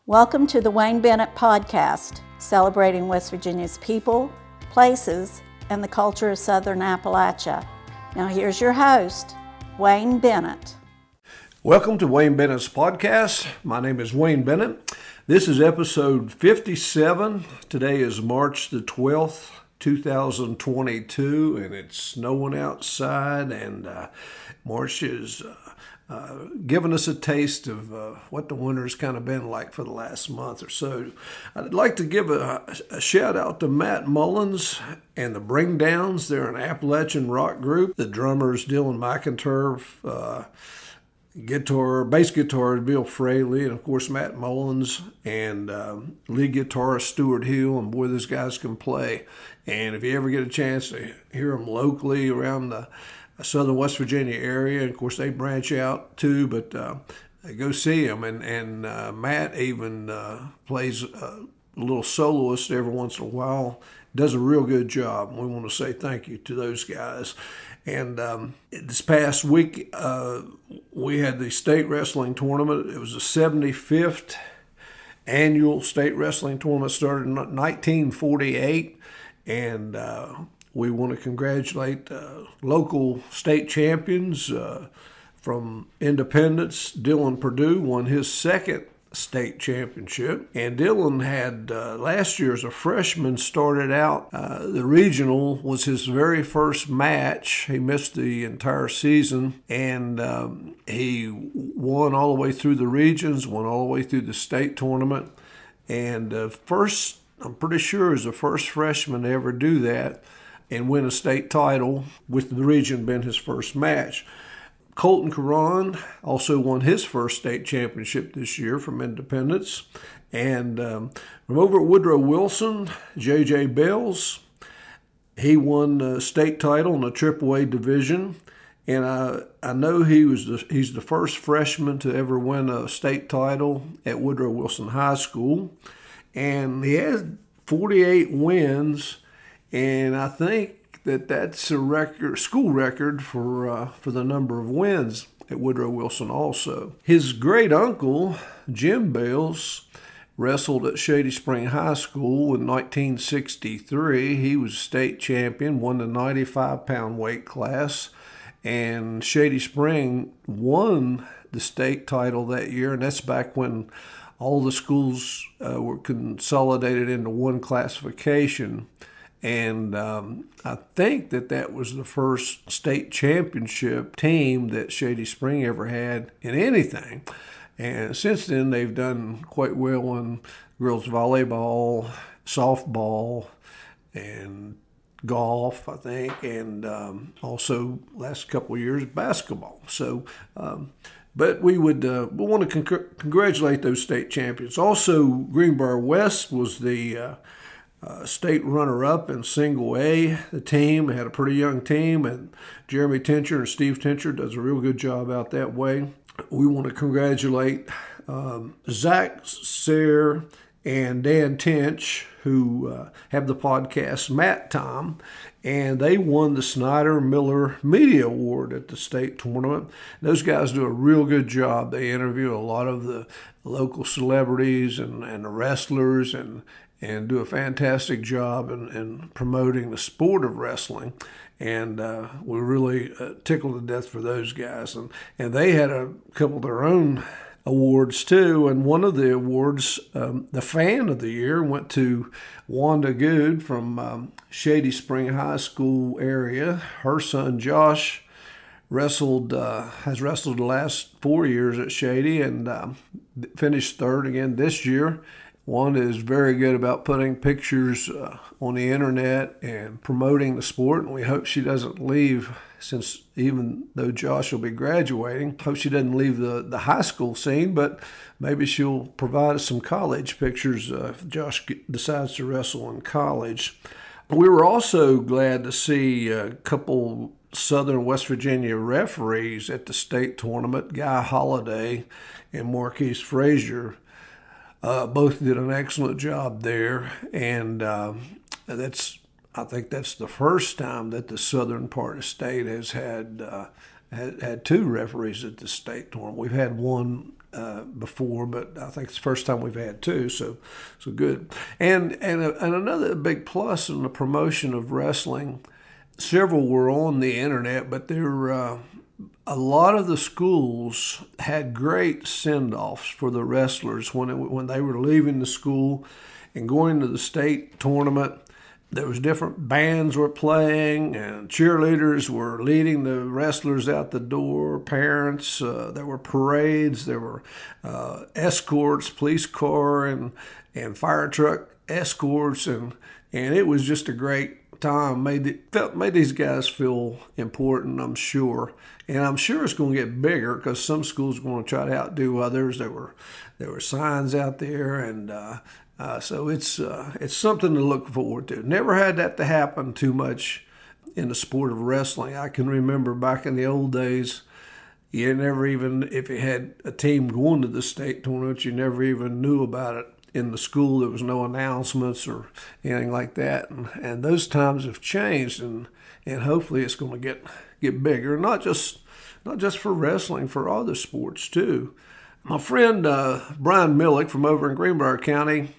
Welcome to the Wayne Bennett podcast, celebrating West Virginia's people, places, and the culture of Southern Appalachia. Now here's your host, Wayne Bennett. Welcome to Wayne Bennett's podcast. My name is Wayne Bennett. This is episode 57. Today is March the 12th, 2022, and it's snowing outside, and March is giving us a taste of what the winter's kind of been like for the last month or so. I'd like to give a shout out to Matt Mullins and the Bring Downs. They're an Appalachian rock group. The drummer's Dylan McInturf, bass guitar is Bill Fraley, and of course Matt Mullins, and lead guitarist Stuart Hill, and boy, those guys can play. And if you ever get a chance to hear them locally around the southern West Virginia area, and of course they branch out too, but go see them. And Matt even plays a little soloist every once in a while, does a real good job. We want to say thank you to those guys. And this past week, we had the state wrestling tournament. It was the 75th annual state wrestling tournament, started in 1948. And we want to congratulate local state champions from Independence. Dylan Purdue won his second state championship. And Dylan had, last year as a freshman, started out, the regional was his very first match. He missed the entire season, and he won all the way through the regions, won all the way through the state tournament. And first, I'm pretty sure, is the first freshman to ever do that and win a state title, with the region being his first match. Colton Caron also won his first state championship this year from Independence. And from over at Woodrow Wilson, J.J. Bells, he won the state title in the AAA division. And I know he's the first freshman to ever win a state title at Woodrow Wilson High School. And he had 48 wins, and I think that's a record, school record for the number of wins at Woodrow Wilson also. His great uncle, Jim Bells, wrestled at Shady Spring High School in 1963. He was state champion, won the 95-pound weight class, and Shady Spring won the state title that year, and that's back when all the schools were consolidated into one classification. And I think that was the first state championship team that Shady Spring ever had in anything. And since then, they've done quite well in girls volleyball, softball, and golf, I think, and also last couple of years, basketball. So, but we want to congratulate those state champions. Also, Greenbrier West was the state runner-up in single A. The team had a pretty young team, and Jeremy Tincher and Steve Tincher does a real good job out that way. We want to congratulate Zach Sayre and Dan Tinch, who have the podcast Matt Time, and they won the Snyder Miller Media Award at the state tournament. Those guys do a real good job. They interview a lot of the local celebrities and the wrestlers, and do a fantastic job in promoting the sport of wrestling. And we're really tickled to death for those guys. And they had a couple of their own awards too. And one of the awards, the Fan of the Year, went to Wanda Good from Shady Spring High School area. Her son Josh has wrestled the last 4 years at Shady, and finished third again this year. Wanda is very good about putting pictures on the internet and promoting the sport, and we hope she doesn't leave, since even though Josh will be graduating, hope she doesn't leave the high school scene, but maybe she'll provide us some college pictures if Josh decides to wrestle in college. We were also glad to see a couple Southern West Virginia referees at the state tournament, Guy Holliday and Marquise Frazier. Both did an excellent job there, and I think that's the first time that the southern part of the state has had two referees at the state tournament. We've had one before, but I think it's the first time we've had two, so good. And another big plus in the promotion of wrestling, several were on the internet, but a lot of the schools had great send-offs for the wrestlers when they were leaving the school and going to the state tournament. There was different bands were playing, and cheerleaders were leading the wrestlers out the door, parents, there were parades, there were escorts, police car and fire truck escorts, and it was just a great time. Made these guys feel important, I'm sure. And I'm sure it's going to get bigger because some schools are going to try to outdo others. There were signs out there, and so it's something to look forward to. Never had that to happen too much in the sport of wrestling. I can remember back in the old days, you never even, if you had a team going to the state tournament, you never even knew about it in the school. There was no announcements or anything like that. And those times have changed, and hopefully it's going to get bigger. Not just for wrestling, for other sports too. My friend Brian Miluk from over in Greenbrier County,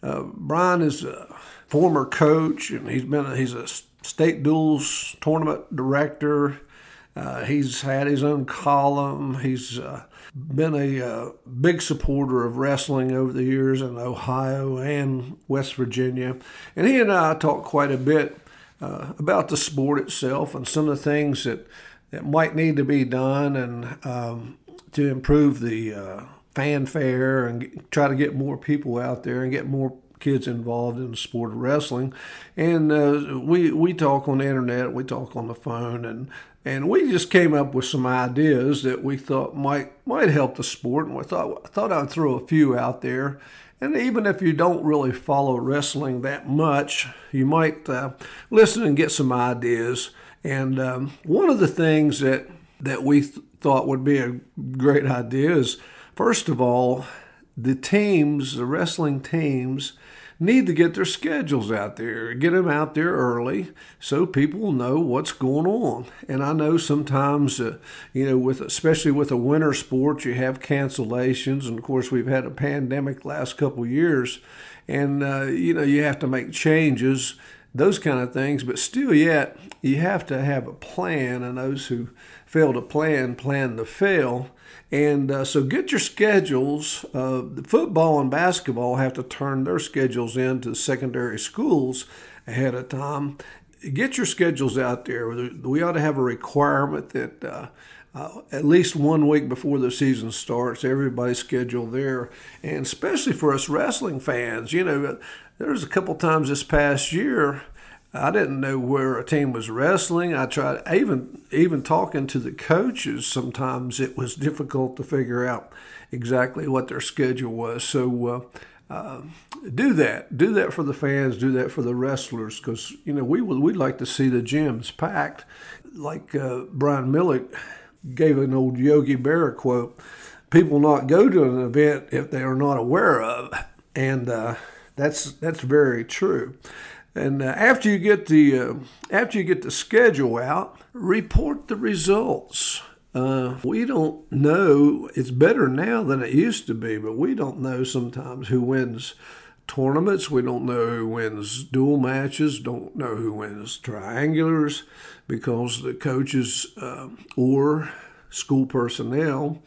Brian is a former coach, and he's a state duels tournament director. He's had his own column. He's been a big supporter of wrestling over the years in Ohio and West Virginia. And he and I talk quite a bit about the sport itself and some of the things that might need to be done and to improve the fanfare and try to get more people out there and get more kids involved in the sport of wrestling. And we talk on the internet, we talk on the phone, and we just came up with some ideas that we thought might help the sport. And I thought I'd throw a few out there. And even if you don't really follow wrestling that much, you might listen and get some ideas. And one of the things that we thought would be a great idea is, first of all, the wrestling teams, need to get their schedules out there, get them out there early so people know what's going on. And I know sometimes, especially with a winter sport, you have cancellations. And of course, we've had a pandemic last couple of years, and you have to make changes, those kind of things. But still, yet you have to have a plan, and those who fail to plan to fail. And so get your schedules. The football and basketball have to turn their schedules in to secondary schools ahead of time. Get your schedules out there. We ought to have a requirement that at least 1 week before the season starts, everybody's scheduled there. And especially for us wrestling fans, there was a couple times this past year I didn't know where a team was wrestling. I tried, even talking to the coaches, sometimes it was difficult to figure out exactly what their schedule was. So do that for the fans, do that for the wrestlers, because we'd like to see the gyms packed. Like Brian Miluk gave an old Yogi Berra quote: "People will not go to an event if they are not aware of," and that's very true. And after you get the schedule out, report the results. We don't know. It's better now than it used to be, but we don't know sometimes who wins tournaments. We don't know who wins dual matches. Don't know who wins triangulars, because the coaches or school personnel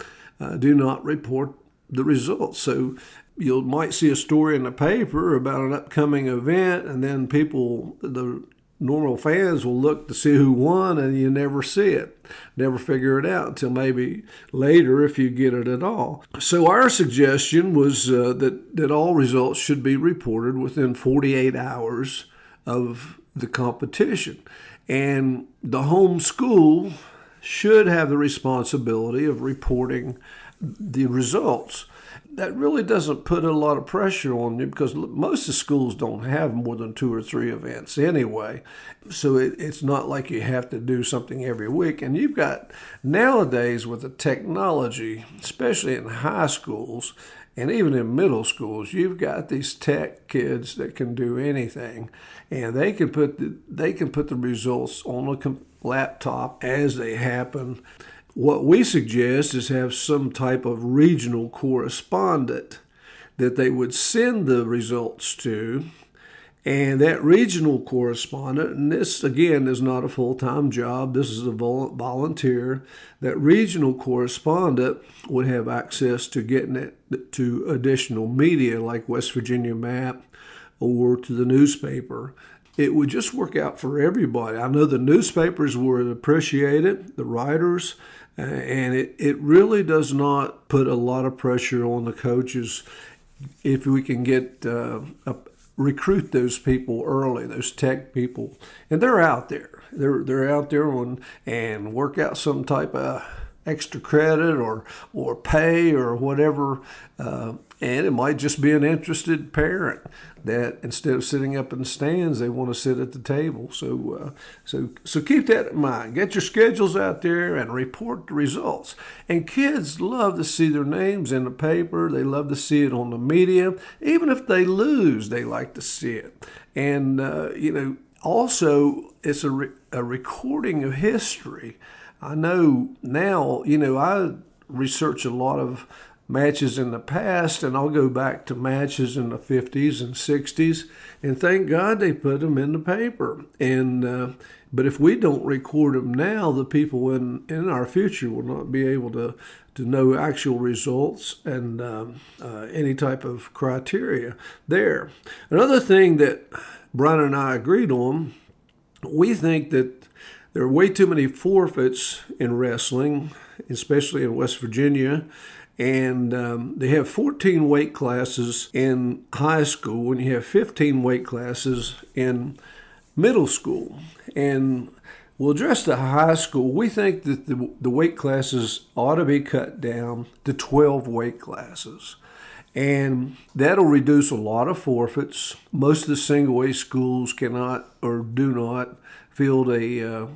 do not report the results. So you might see a story in the paper about an upcoming event, and then the normal fans will look to see who won, and you never see it, never figure it out until maybe later, if you get it at all. So our suggestion was that all results should be reported within 48 hours of the competition. And the home school should have the responsibility of reporting the results. That really doesn't put a lot of pressure on you, because most of the schools don't have more than 2 or 3 events anyway. So it's not like you have to do something every week. And you've got, nowadays with the technology, especially in high schools and even in middle schools, you've got these tech kids that can do anything, and they can put the results on a laptop as they happen. what we suggest is have some type of regional correspondent that they would send the results to. And that regional correspondent, and this again is not a full-time job, this is a volunteer, that regional correspondent would have access to getting it to additional media like West Virginia Map or to the newspaper. It would just work out for everybody. I know the newspapers would appreciate it, the writers, and it really does not put a lot of pressure on the coaches if we can get recruit those people early, those tech people, and they're out there. They're out there and work out some type of extra credit or pay or whatever, and it might just be an interested parent that instead of sitting up in the stands, they want to sit at the table. So keep that in mind. Get your schedules out there and report the results. And kids love to see their names in the paper. They love to see it on the media. Even if they lose, they like to see it. And also it's a recording of history. I know now, I research a lot of matches in the past, and I'll go back to matches in the 50s and 60s, and thank God they put them in the paper. And but if we don't record them now, the people in our future will not be able to know actual results and any type of criteria there. Another thing that Brian and I agreed on, we think that there are way too many forfeits in wrestling, especially in West Virginia. And they have 14 weight classes in high school, and you have 15 weight classes in middle school. And we'll address the high school. We think that the weight classes ought to be cut down to 12 weight classes. And that'll reduce a lot of forfeits. Most of the single-A schools cannot or do not field a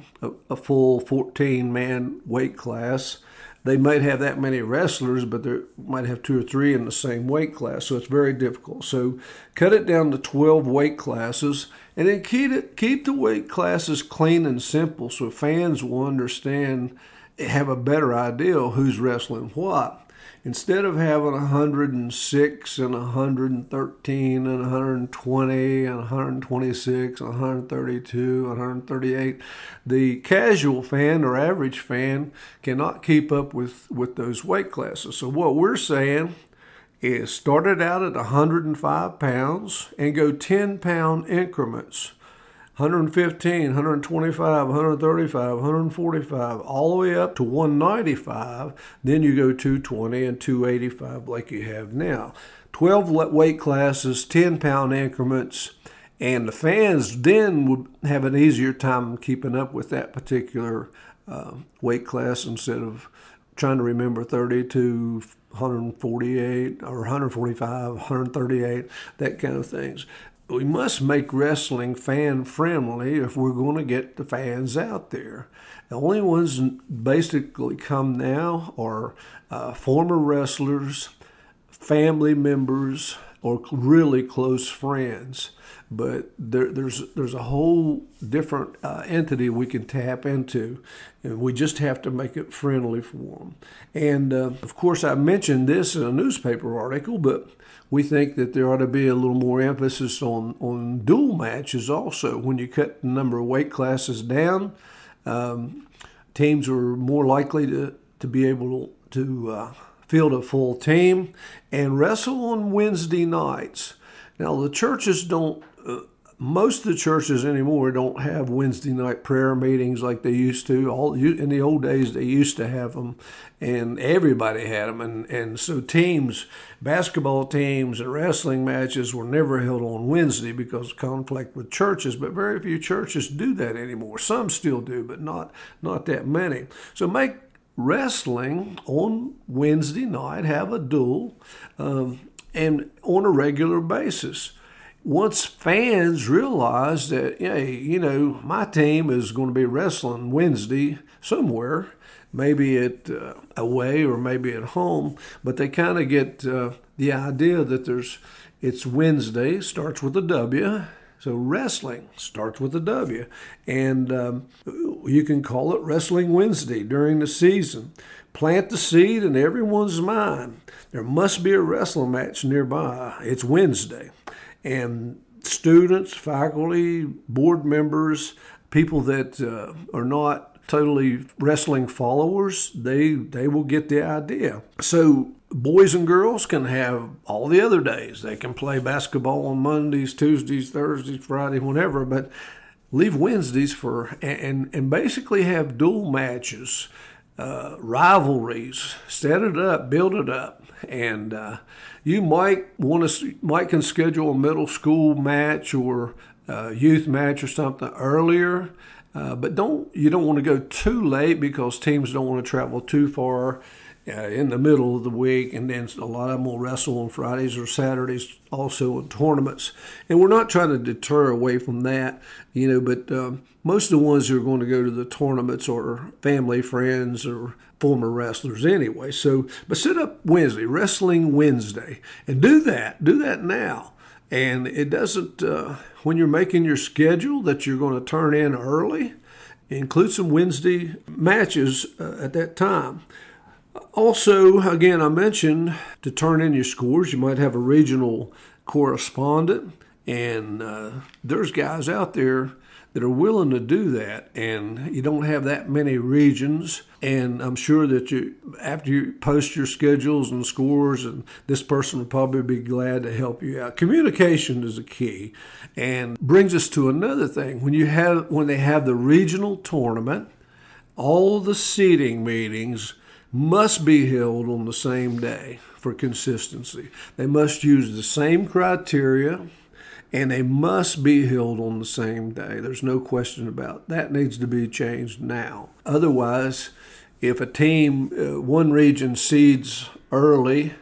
full 14-man weight class. They might have that many wrestlers, but they might have 2 or 3 in the same weight class, so it's very difficult. So cut it down to 12 weight classes, and then keep the weight classes clean and simple so fans will understand, have a better idea of who's wrestling what. Instead of having 106 and 113 and 120 and 126 and 132 and 138, the casual fan or average fan cannot keep up with those weight classes. So what we're saying is start it out at 105 pounds and go 10-pound increments. 115, 125, 135, 145, all the way up to 195. Then you go 220 and 285 like you have now. 12 weight classes, 10-pound increments, and the fans then would have an easier time keeping up with that particular weight class instead of trying to remember 32, 148, or 145, 138, that kind of things. We must make wrestling fan-friendly if we're going to get the fans out there. The only ones basically come now are former wrestlers, family members, or really close friends. But there's a whole different entity we can tap into, and we just have to make it friendly for them. And of course, I mentioned this in a newspaper article, but we think that there ought to be a little more emphasis on dual matches also. When you cut the number of weight classes down, teams are more likely to be able to field a full team and wrestle on Wednesday nights. Now, the churches don't, most of the churches anymore don't have Wednesday night prayer meetings like they used to. In the old days, they used to have them, and everybody had them. And so teams, basketball teams and wrestling matches were never held on Wednesday because of conflict with churches, but very few churches do that anymore. Some still do, but not that many. So make wrestling on Wednesday night, have a duel, and on a regular basis. Once fans realize that, hey, my team is going to be wrestling Wednesday somewhere, maybe at away or maybe at home, but they kind of get the idea that it's Wednesday, starts with a W, So wrestling starts with a W, and you can call it Wrestling Wednesday during the season. Plant the seed in everyone's mind. There must be a wrestling match nearby. It's Wednesday. And students, faculty, board members, people that are not totally wrestling followers, they will get the idea. So boys and girls can have all the other days. They can play basketball on Mondays, Tuesdays, Thursdays, Friday, whenever, but leave Wednesdays for, and basically have dual matches, rivalries, set it up, build it up. And you might can schedule a middle school match or youth match or something earlier. But you don't want to go too late because teams don't want to travel too far in the middle of the week, and then a lot of them will wrestle on Fridays or Saturdays also in tournaments. And we're not trying to deter away from that, but most of the ones who are going to go to the tournaments are family, friends, or former wrestlers anyway. So, but set up Wednesday, Wrestling Wednesday, and do that now. And it doesn't, when you're making your schedule that you're going to turn in early, include some Wednesday matches at that time. Also, again, I mentioned to turn in your scores, you might have a regional correspondent, and there's guys out there that are willing to do that, and you don't have that many regions. And I'm sure that after you post your schedules and scores, and this person will probably be glad to help you out. Communication is a key, and brings us to another thing. When they have the regional tournament, all the seating meetings must be held on the same day for consistency. They must use the same criteria, and they must be held on the same day. There's no question about it. That needs to be changed now. Otherwise, if a team, one region seeds early,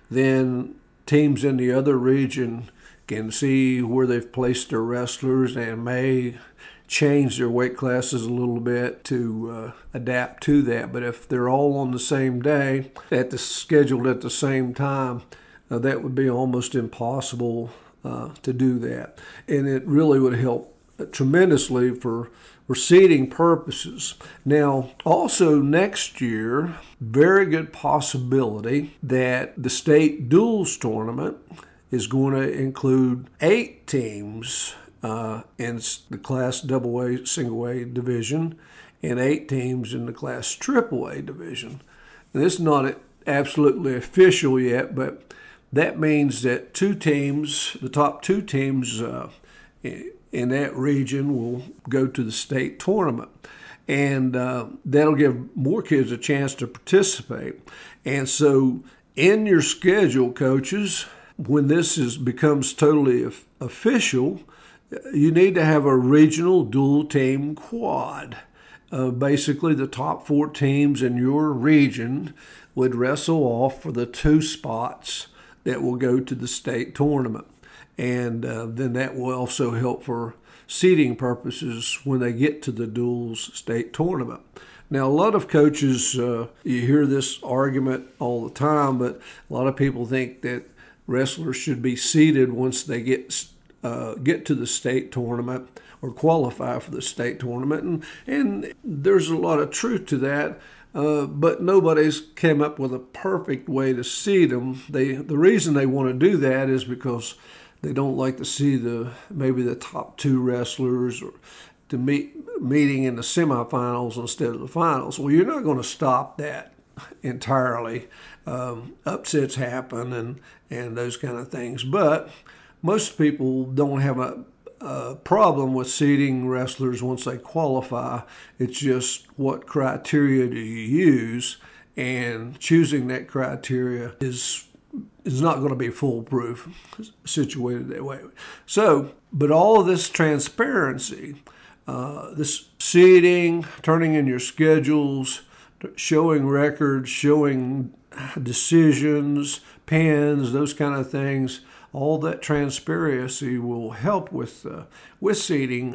then teams in the other region can see where they've placed their wrestlers and may change their weight classes a little bit to adapt to that. But if they're all on the same day, scheduled at the same time, that would be almost impossible to do that. And it really would help tremendously for seeding purposes. Now, also next year, very good possibility that the state duals tournament is going to include 8 teams in the Class AA, Single A division, and 8 teams in the Class AAA division. And this is not absolutely official yet, but that means that the top 2 teams in that region will go to the state tournament. And that'll give more kids a chance to participate. And so in your schedule, coaches, when this becomes totally official, you need to have a regional dual team quad. Basically, the top 4 teams in your region would wrestle off for the 2 spots that will go to the state tournament. And then that will also help for seeding purposes when they get to the duals state tournament. Now, a lot of coaches, you hear this argument all the time, but a lot of people think that wrestlers should be seeded once they get to the state tournament or qualify for the state tournament. And there's a lot of truth to that. But nobody's came up with a perfect way to seed them. The reason they want to do that is because they don't like to see maybe the top 2 wrestlers or to meeting in the semifinals instead of the finals. Well, you're not going to stop that entirely. Upsets happen and those kind of things. But most people don't have a problem with seeding wrestlers once they qualify. It's just what criteria do you use, and choosing that criteria is not going to be foolproof situated that way. So, but all of this transparency, this seeding, turning in your schedules, showing records, showing decisions, pins, those kind of things, all that transparency will help with seeding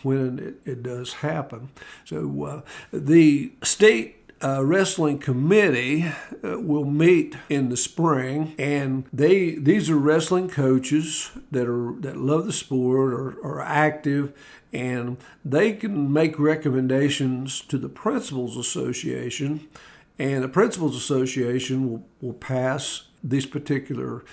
when it does happen. So the state wrestling committee will meet in the spring, and these are wrestling coaches that love the sport or are active, and they can make recommendations to the Principals Association, and the Principals Association will pass these particular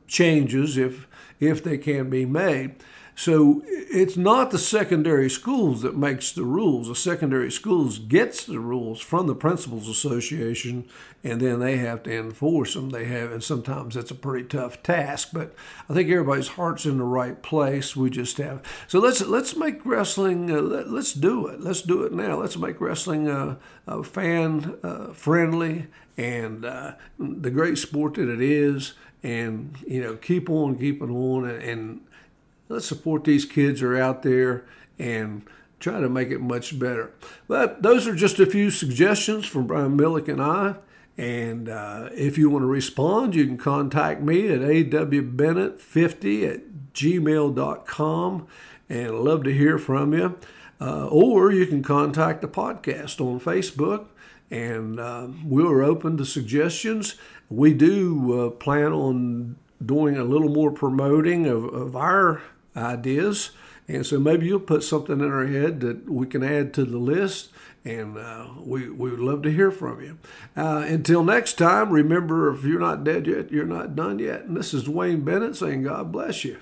changes if they can be made. So it's not the secondary schools that makes the rules. The secondary schools gets the rules from the Principals Association, and then they have to enforce them. And sometimes it's a pretty tough task. But I think everybody's heart's in the right place. We just have. So let's make wrestling. Let's do it. Let's do it now. Let's make wrestling fan friendly and the great sport that it is. And keep on keeping on and let's support these kids who are out there and try to make it much better. But those are just a few suggestions from Brian Miluk and I. And if you want to respond, you can contact me at awbennett50@gmail.com. And I'd love to hear from you. Or you can contact the podcast on Facebook. And we're open to suggestions. We do plan on doing a little more promoting of our ideas, and so maybe you'll put something in our head that we can add to the list, and we would love to hear from you. Until next time, remember, if you're not dead yet, you're not done yet. And this is Wayne Bennett saying God bless you.